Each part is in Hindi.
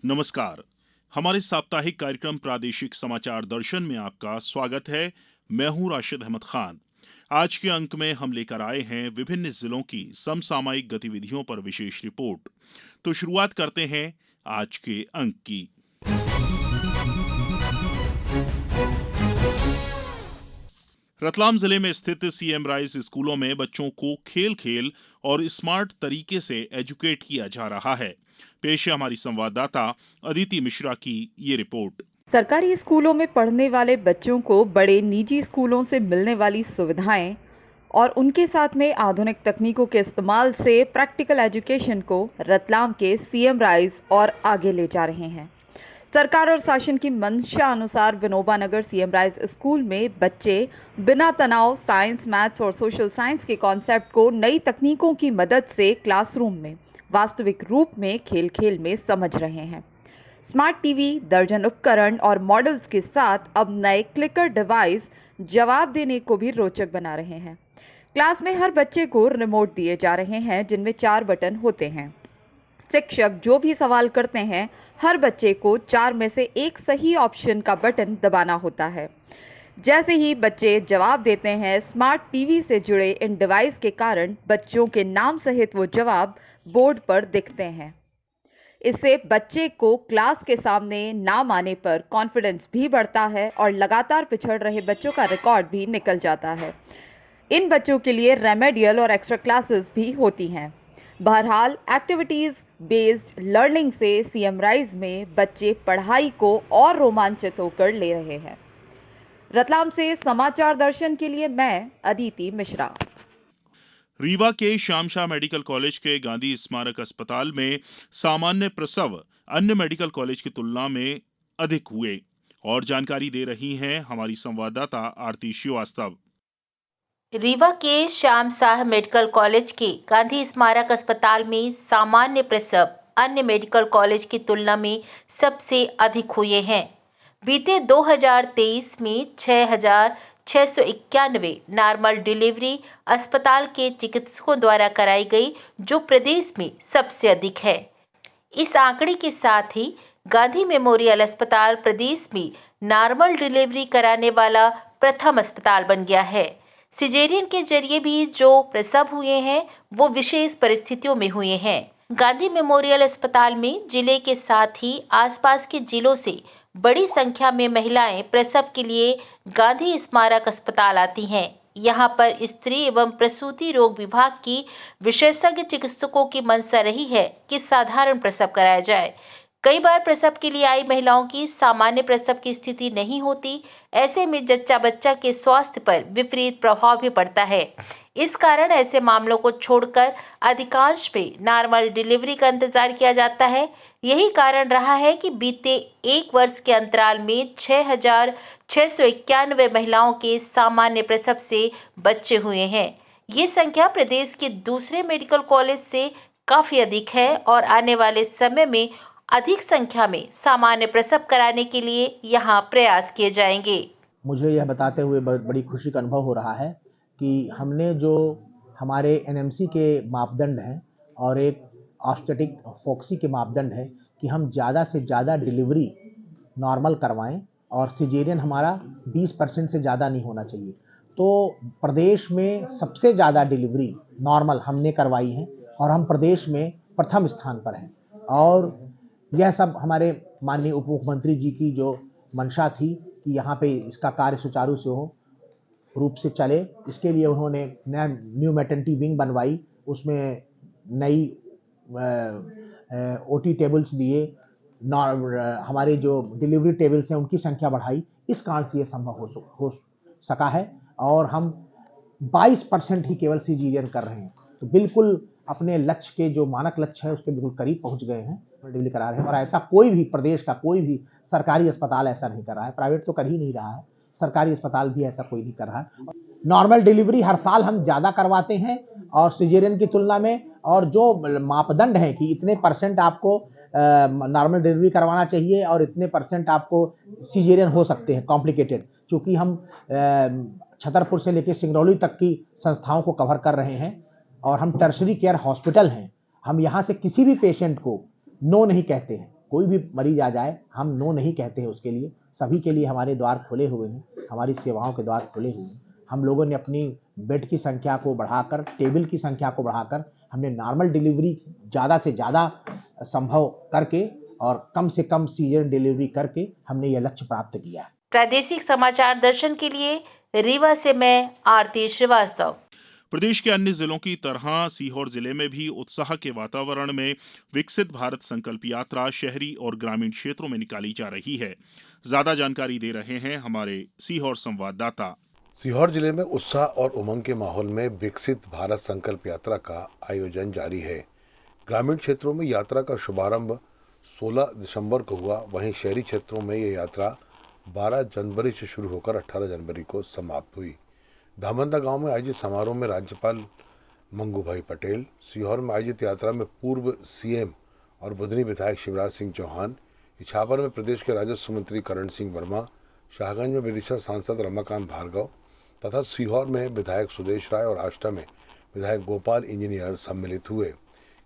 नमस्कार। हमारे साप्ताहिक कार्यक्रम प्रादेशिक समाचार दर्शन में आपका स्वागत है। मैं हूं राशिद अहमद खान। आज के अंक में हम लेकर आए हैं विभिन्न जिलों की समसामयिक गतिविधियों पर विशेष रिपोर्ट। तो शुरुआत करते हैं आज के अंक की। रतलाम जिले में स्थित सीएम राइज स्कूलों में बच्चों को खेल-खेल और स्मार्ट तरीके से एजुकेट किया जा रहा है। पेश है हमारी संवाददाता अदिति मिश्रा की ये रिपोर्ट। सरकारी स्कूलों में पढ़ने वाले बच्चों को बड़े निजी स्कूलों से मिलने वाली सुविधाएं और उनके साथ में आधुनिक तकनीकों के इस्तेमाल से प्रैक्टिकल एजुकेशन को रतलाम के सीएम राइज और आगे ले जा रहे हैं। सरकार और शासन की मंशा अनुसार विनोबा नगर सीएम राइज स्कूल में बच्चे बिना तनाव साइंस, मैथ्स और सोशल साइंस के कॉन्सेप्ट को नई तकनीकों की मदद से क्लासरूम में वास्तविक रूप में खेल खेल में समझ रहे हैं। स्मार्ट टीवी, दर्जन उपकरण और मॉडल्स के साथ अब नए क्लिकर डिवाइस जवाब देने को भी रोचक बना रहे हैं। क्लास में हर बच्चे को रिमोट दिए जा रहे हैं जिनमें 4 बटन होते हैं। शिक्षक जो भी सवाल करते हैं, हर बच्चे को 4 में से एक सही ऑप्शन का बटन दबाना होता है। जैसे ही बच्चे जवाब देते हैं, स्मार्ट टीवी से जुड़े इन डिवाइस के कारण बच्चों के नाम सहित वो जवाब बोर्ड पर दिखते हैं। इससे बच्चे को क्लास के सामने नाम आने पर कॉन्फिडेंस भी बढ़ता है और लगातार पिछड़ रहे बच्चों का रिकॉर्ड भी निकल जाता है। इन बच्चों के लिए रेमेडियल और एक्स्ट्रा क्लासेस भी होती हैं। बहरहाल एक्टिविटीज बेस्ड लर्निंग से सीएम राइज में बच्चे पढ़ाई को और रोमांचित होकर ले रहे हैं। रतलाम से समाचार दर्शन के लिए मैं अदिति मिश्रा। रीवा के श्यामशाह मेडिकल कॉलेज के गांधी स्मारक अस्पताल में सामान्य प्रसव अन्य मेडिकल कॉलेज की तुलना में अधिक हुए और जानकारी दे रही हैं हमारी संवाददाता आरती श्रीवास्तव। रीवा के श्याम शाह मेडिकल कॉलेज के गांधी स्मारक अस्पताल में सामान्य प्रसव अन्य मेडिकल कॉलेज की तुलना में सबसे अधिक हुए हैं। बीते 2023 में 6,691 नॉर्मल डिलीवरी अस्पताल के चिकित्सकों द्वारा कराई गई, जो प्रदेश में सबसे अधिक है। इस आंकड़े के साथ ही गांधी मेमोरियल अस्पताल प्रदेश में नॉर्मल डिलीवरी कराने वाला प्रथम अस्पताल बन गया है। सिजेरियन के जरिए भी जो प्रसव हुए हैं वो विशेष परिस्थितियों में हुए हैं। गांधी मेमोरियल अस्पताल में जिले के साथ ही आसपास के जिलों से बड़ी संख्या में महिलाएं प्रसव के लिए गांधी स्मारक अस्पताल आती हैं। यहाँ पर स्त्री एवं प्रसूति रोग विभाग की विशेषज्ञ चिकित्सकों की मंशा रही है कि साधारण प्रसव कराया जाए। कई बार प्रसव के लिए आई महिलाओं की सामान्य प्रसव की स्थिति नहीं होती। ऐसे में जच्चा बच्चा के स्वास्थ्य पर विपरीत प्रभाव भी पड़ता है। इस कारण ऐसे मामलों को छोड़कर अधिकांश में नॉर्मल डिलीवरी का इंतजार किया जाता है। यही कारण रहा है कि बीते 1 वर्ष के अंतराल में 6,691 महिलाओं के सामान्य प्रसव से बच्चे हुए हैं। ये संख्या प्रदेश के दूसरे मेडिकल कॉलेज से काफी अधिक है और आने वाले समय में अधिक संख्या में सामान्य प्रसव कराने के लिए यहाँ प्रयास किए जाएंगे। मुझे यह बताते हुए बड़ी खुशी का अनुभव हो रहा है कि हमने जो हमारे एनएमसी के मापदंड हैं और एक ऑब्स्टेटिक फोक्सी के मापदंड है कि हम ज़्यादा से ज़्यादा डिलीवरी नॉर्मल करवाएं और सिजेरियन हमारा 20% से ज़्यादा नहीं होना चाहिए। तो प्रदेश में सबसे ज़्यादा डिलीवरी नॉर्मल हमने करवाई है और हम प्रदेश में प्रथम स्थान पर हैं। और यह सब हमारे माननीय उप मुख्यमंत्री जी की जो मंशा थी कि यहाँ पे इसका कार्य सुचारू से हो रूप से चले, इसके लिए उन्होंने नया न्यू मैटरनिटी विंग बनवाई, उसमें नई ओटी टेबल्स दिए, हमारे जो डिलीवरी टेबल्स हैं उनकी संख्या बढ़ाई। इस कारण से ये संभव हो सका है और हम 22% ही केवल सिजेरियन कर रहे हैं। तो बिल्कुल अपने लक्ष्य के जो मानक लक्ष्य है उसके बिल्कुल करीब पहुंच गए हैं, डिलीवरी करा रहे हैं। और ऐसा कोई भी प्रदेश का कोई भी सरकारी अस्पताल ऐसा नहीं कर रहा है। प्राइवेट तो कर ही नहीं रहा है, सरकारी अस्पताल भी ऐसा कोई नहीं कर रहा है। नॉर्मल डिलीवरी हर साल हम ज़्यादा करवाते हैं और सिजेरियन की तुलना में, और जो मापदंड है कि इतने % आपको नॉर्मल डिलीवरी करवाना चाहिए और इतने % आपको सिजेरियन हो सकते हैं कॉम्प्लिकेटेड। चूँकि हम छतरपुर से लेकर सिंगरौली तक की संस्थाओं को कवर कर रहे हैं और हम टर्शरी केयर हॉस्पिटल हैं, हम यहाँ से किसी भी पेशेंट को नो नहीं कहते हैं। कोई भी मरीज आ जाए, हम नो नहीं कहते हैं उसके लिए। सभी के लिए हमारे द्वार खुले हुए हैं, हमारी सेवाओं के द्वार खुले हुए हैं। हम लोगों ने अपनी बेड की संख्या को बढ़ाकर, टेबल की संख्या को बढ़ाकर, हमने नॉर्मल डिलीवरी ज़्यादा से ज़्यादा संभव करके और कम से कम सीजन डिलीवरी करके हमने ये लक्ष्य प्राप्त किया है। प्रादेशिक समाचार दर्शन के लिए रीवा से मैं आरती श्रीवास्तव। प्रदेश के अन्य जिलों की तरह सीहोर जिले में भी उत्साह के वातावरण में विकसित भारत संकल्प यात्रा शहरी और ग्रामीण क्षेत्रों में निकाली जा रही है। ज्यादा जानकारी दे रहे हैं हमारे सीहोर संवाददाता। सीहोर जिले में उत्साह और उमंग के माहौल में विकसित भारत संकल्प यात्रा का आयोजन जारी है। ग्रामीण क्षेत्रों में यात्रा का शुभारंभ 16 दिसंबर को हुआ, वहीं शहरी क्षेत्रों में यह यात्रा 12 जनवरी से शुरू होकर 18 जनवरी को समाप्त हुई। धामंदा गांव में आयोजित समारोह में राज्यपाल मंगूभाई पटेल, सीहोर में आयोजित यात्रा में पूर्व सीएम और बुधनी विधायक शिवराज सिंह चौहान, इछावर में प्रदेश के राजस्व मंत्री करण सिंह वर्मा, शाहगंज में विदिशा सांसद रमाकांत भार्गव तथा सीहोर में विधायक सुदेश राय और आष्टा में विधायक गोपाल इंजीनियर सम्मिलित हुए।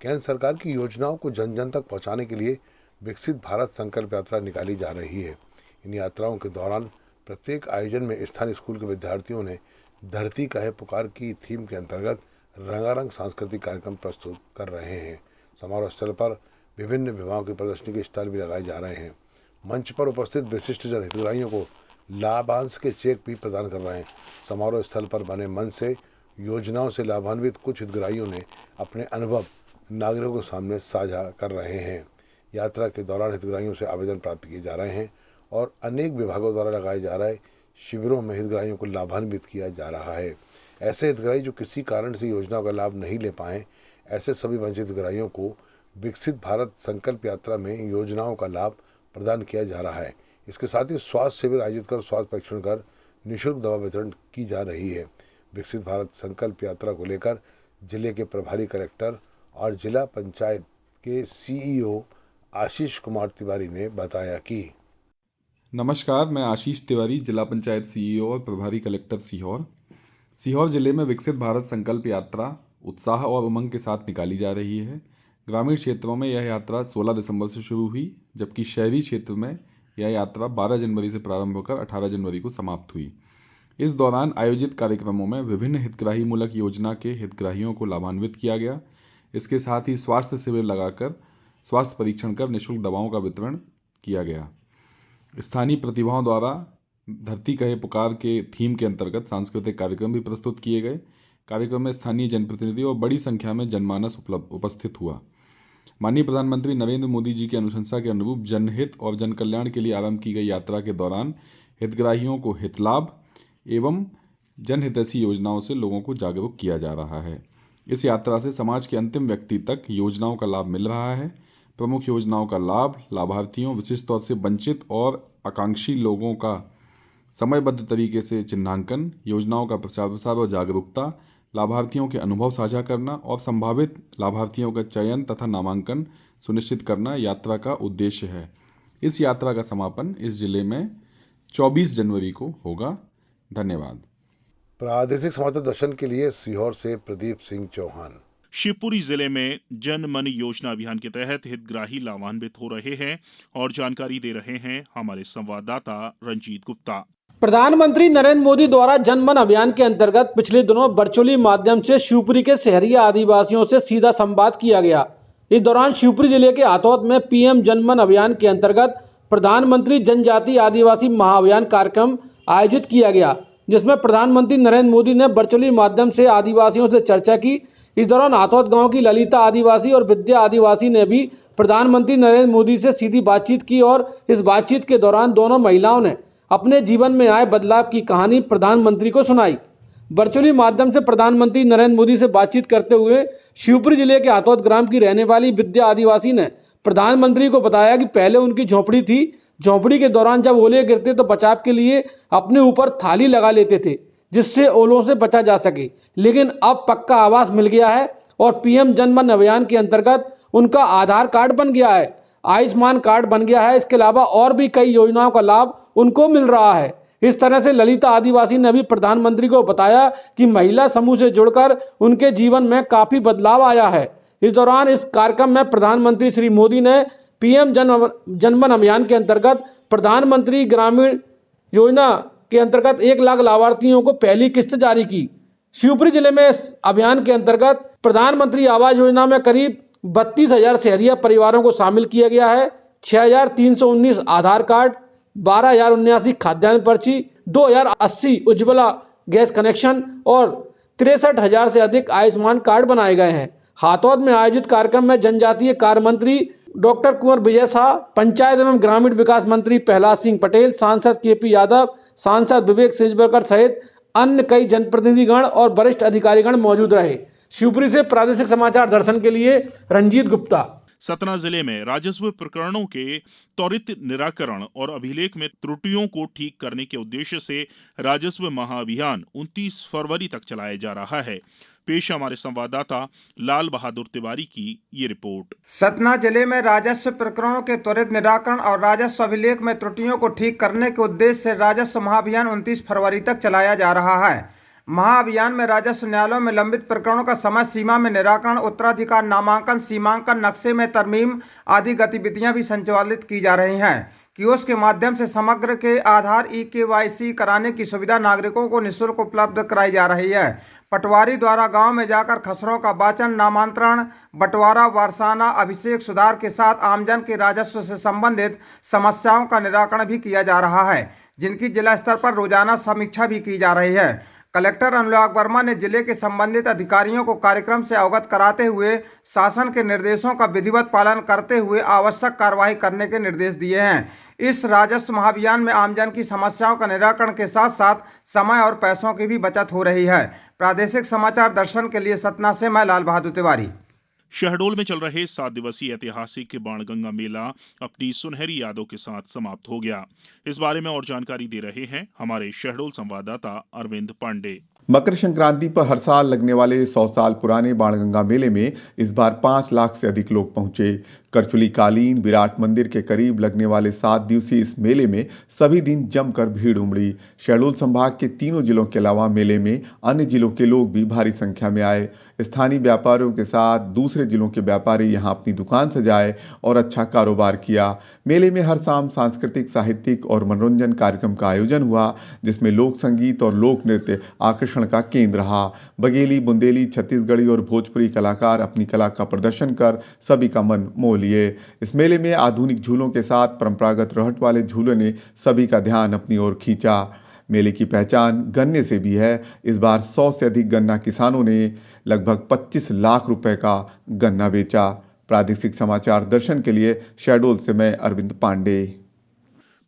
केंद्र सरकार की योजनाओं को जन जन तक पहुंचाने के लिए विकसित भारत संकल्प यात्रा निकाली जा रही है। इन यात्राओं के दौरान प्रत्येक आयोजन में स्थानीय स्कूल के विद्यार्थियों ने धरती कहे पुकार की थीम के अंतर्गत रंगारंग सांस्कृतिक कार्यक्रम प्रस्तुत कर रहे हैं। समारोह स्थल पर विभिन्न विभागों की प्रदर्शनी के स्टॉल भी लगाए जा रहे हैं। मंच पर उपस्थित विशिष्ट जन हितग्राहियों को लाभांश के चेक भी प्रदान कर रहे हैं। समारोह स्थल पर बने मंच से योजनाओं से लाभान्वित कुछ हितग्राहियों ने अपने अनुभव नागरिकों के सामने साझा कर रहे हैं। यात्रा के दौरान हितग्राहियों से आवेदन प्राप्त किए जा रहे हैं और अनेक विभागों द्वारा लगाए जा रहे शिविरों में हितग्राहियों को लाभान्वित किया जा रहा है। ऐसे हितग्राही जो किसी कारण से योजना का लाभ नहीं ले पाए, ऐसे सभी वंचित हितग्राहियों को विकसित भारत संकल्प यात्रा में योजनाओं का लाभ प्रदान किया जा रहा है। इसके साथ ही स्वास्थ्य शिविर आयोजित कर स्वास्थ्य परीक्षण कर निःशुल्क दवा वितरण की जा रही है। विकसित भारत संकल्प यात्रा को लेकर जिले के प्रभारी कलेक्टर और जिला पंचायत के सीईओ आशीष कुमार तिवारी ने बताया कि नमस्कार, मैं आशीष तिवारी, जिला पंचायत सीईओ और प्रभारी कलेक्टर सीहोर। सीहोर जिले में विकसित भारत संकल्प यात्रा उत्साह और उमंग के साथ निकाली जा रही है। ग्रामीण क्षेत्रों में यह यात्रा 16 दिसंबर से शुरू हुई, जबकि शहरी क्षेत्र में यह यात्रा 12 जनवरी से प्रारंभ होकर 18 जनवरी को समाप्त हुई। इस दौरान आयोजित कार्यक्रमों में विभिन्न हितग्राही मूलक योजना के हितग्राहियों को लाभान्वित किया गया। इसके साथ ही स्वास्थ्य शिविर लगाकर स्वास्थ्य परीक्षण कर निःशुल्क दवाओं का वितरण किया गया। स्थानीय प्रतिभाओं द्वारा धरती कहे पुकार के थीम के अंतर्गत सांस्कृतिक कार्यक्रम भी प्रस्तुत किए गए। कार्यक्रम में स्थानीय जनप्रतिनिधि और बड़ी संख्या में जनमानस उपस्थित हुआ। माननीय प्रधानमंत्री नरेंद्र मोदी जी की अनुशंसा के अनुरूप जनहित और जन कल्याण के लिए आरंभ की गई यात्रा के दौरान हितग्राहियों को हित लाभ एवं जनहितैषी योजनाओं से लोगों को जागरूक किया जा रहा है। इस यात्रा से समाज के अंतिम व्यक्ति तक योजनाओं का लाभ मिल रहा है। प्रमुख योजनाओं का लाभ लाभार्थियों, विशेष तौर से वंचित और आकांक्षी लोगों का समयबद्ध तरीके से चिन्हांकन, योजनाओं का प्रचार प्रसार और जागरूकता, लाभार्थियों के अनुभव साझा करना और संभावित लाभार्थियों का चयन तथा नामांकन सुनिश्चित करना यात्रा का उद्देश्य है। इस यात्रा का समापन इस जिले में 24 जनवरी को होगा। धन्यवाद। प्रादेशिक समाचार दर्शन के लिए सीहोर से प्रदीप सिंह चौहान। शिवपुरी जिले में जन मन योजना अभियान के तहत हितग्राही लाभान्वित हो रहे हैं और जानकारी दे रहे हैं हमारे संवाददाता रंजीत गुप्ता। प्रधानमंत्री नरेंद्र मोदी द्वारा जन मन अभियान के अंतर्गत पिछले दिनों वर्चुअली माध्यम से शिवपुरी के शहरी आदिवासियों से सीधा संवाद किया गया। इस दौरान शिवपुरी जिले के आतौत में पीएम जन मन अभियान के अंतर्गत प्रधानमंत्री जनजाति आदिवासी महाअभियान कार्यक्रम आयोजित किया गया, जिसमें प्रधानमंत्री नरेंद्र मोदी ने वर्चुअली माध्यम से आदिवासियों से चर्चा की। इस दौरान आतौत गांव की ललिता आदिवासी और विद्या आदिवासी ने भी प्रधानमंत्री नरेंद्र मोदी से सीधी बातचीत की और इस बातचीत के दौरान दोनों महिलाओं ने अपने जीवन में आए बदलाव की कहानी प्रधानमंत्री को सुनाई। वर्चुअली माध्यम से प्रधानमंत्री नरेंद्र मोदी से बातचीत करते हुए शिवपुरी जिले के आतौत ग्राम की रहने वाली विद्या आदिवासी ने प्रधानमंत्री को बताया कि पहले उनकी झोपड़ी थी। झोपड़ी के दौरान जब ओले गिरते तो बचाव के लिए अपने ऊपर थाली लगा लेते थे, जिससे ओलों से बचा जा सके, लेकिन अब पक्का आवास मिल गया है और पीएम जन मन अभियान के अंतर्गत उनका आधार कार्ड बन गया है, आयुष्मान कार्ड बन गया है। इसके अलावा और भी कई योजनाओं का लाभ उनको मिल रहा है। इस तरह से ललिता आदिवासी ने भी प्रधानमंत्री को बताया कि महिला समूह से जुड़कर उनके जीवन में काफी बदलाव आया है। इस दौरान इस कार्यक्रम में प्रधानमंत्री श्री मोदी ने पीएम जनमन अभियान के अंतर्गत प्रधानमंत्री ग्रामीण योजना के अंतर्गत 1 लाख लाभार्थियों को पहली किस्त जारी की। शिवपुरी जिले में इस अभियान के अंतर्गत प्रधानमंत्री आवास योजना में करीब 32,000 शहरी परिवारों को शामिल किया गया है। 6,319 आधार कार्ड, 12,079 खाद्यान्न पर्ची, 2,080 उज्ज्वला गैस कनेक्शन और 63,000 से अधिक आयुष्मान कार्ड बनाए गए हैं। हाथौद में आयोजित कार्यक्रम में जनजातीय कार्य मंत्री डॉक्टर कुंवर विजय शाह, पंचायत एवं ग्रामीण विकास मंत्री प्रहलाद सिंह पटेल, सांसद केपी यादव, सांसद विवेक सिंजबरकर सहित अन्य कई जनप्रतिनिधिगण और वरिष्ठ अधिकारीगण मौजूद रहे। शिवपुरी से प्रादेशिक समाचार दर्शन के लिए रंजीत गुप्ता। सतना जिले में राजस्व प्रकरणों के त्वरित निराकरण और अभिलेख में त्रुटियों को ठीक करने के उद्देश्य से राजस्व महाअभियान 29 फरवरी तक चलाया जा रहा है। पेश हमारे संवाददाता लाल बहादुर तिवारी की ये रिपोर्ट। सतना जिले में राजस्व प्रकरणों के त्वरित निराकरण और राजस्व अभिलेख में त्रुटियों को ठीक करने के उद्देश्य से राजस्व महाअभियान 29 फरवरी तक चलाया जा रहा है। महाअभियान में राजस्व न्यायालयों में लंबित प्रकरणों का समय सीमा में निराकरण, उत्तराधिकार नामांकन, सीमांकन, नक्शे में तरमीम आदि गतिविधियां भी संचालित की जा रही हैं। कियोस्क के माध्यम से समग्र के आधार KYC कराने की सुविधा नागरिकों को निःशुल्क उपलब्ध कराई जा रही है। पटवारी द्वारा गांव में जाकर खसरों का वाचन, नामांतरण, बंटवारा, वारसाना अभिषेक सुधार के साथ आमजन के राजस्व से संबंधित समस्याओं का निराकरण भी किया जा रहा है, जिनकी जिला स्तर पर रोजाना समीक्षा भी की जा रही है। कलेक्टर अनुराग वर्मा ने जिले के संबंधित अधिकारियों को कार्यक्रम से अवगत कराते हुए शासन के निर्देशों का विधिवत पालन करते हुए आवश्यक कार्रवाई करने के निर्देश दिए हैं। इस राजस्व महाअभियान में आमजन की समस्याओं का निराकरण के साथ साथ समय और पैसों की भी बचत हो रही है। प्रादेशिक समाचार दर्शन के लिए सतना से मैं लाल बहादुर तिवारी। शहडोल में चल रहे 7 दिवसीय ऐतिहासिक बाणगंगा मेला अपनी सुनहरी यादों के साथ समाप्त हो गया। इस बारे में और जानकारी दे रहे हैं हमारे शहडोल संवाददाता अरविंद पांडे। मकर संक्रांति पर हर साल लगने वाले 100 साल पुराने बाणगंगा मेले में इस बार 5 लाख से अधिक लोग पहुंचे। करचुली कालीन विराट मंदिर के करीब लगने वाले 7 दिवसीय इस मेले में सभी दिन जमकर भीड़ उमड़ी। शहडोल संभाग के तीनों जिलों के अलावा मेले में अन्य जिलों के लोग भी भारी संख्या में आए। स्थानीय व्यापारियों के साथ दूसरे जिलों के व्यापारी यहां अपनी दुकान सजाए और अच्छा कारोबार किया। मेले में हर शाम सांस्कृतिक, साहित्यिक और मनोरंजन कार्यक्रम का आयोजन हुआ, जिसमें लोक संगीत और लोक नृत्य आकर्षण का केंद्र रहा। बघेली, बुंदेली, छत्तीसगढ़ी और भोजपुरी कलाकार अपनी कला का प्रदर्शन कर सभी का मन मोह लिए। इस मेले में आधुनिक झूलों के साथ परंपरागत रहट वाले झूलों ने सभी का ध्यान अपनी ओर खींचा। मेले की पहचान गन्ने से भी है। इस बार 100 से अधिक गन्ना किसानों ने लगभग 25 लाख रुपए का गन्ना बेचा। प्रादेशिक समाचार दर्शन के लिए शहडोल से मैं अरविंद पांडे।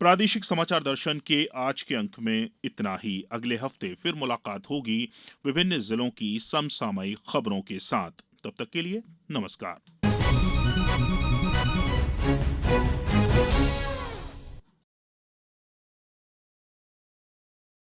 प्रादेशिक समाचार दर्शन के आज के अंक में इतना ही। अगले हफ्ते फिर मुलाकात होगी विभिन्न जिलों की समसामयिक खबरों के साथ। तब तक के लिए नमस्कार।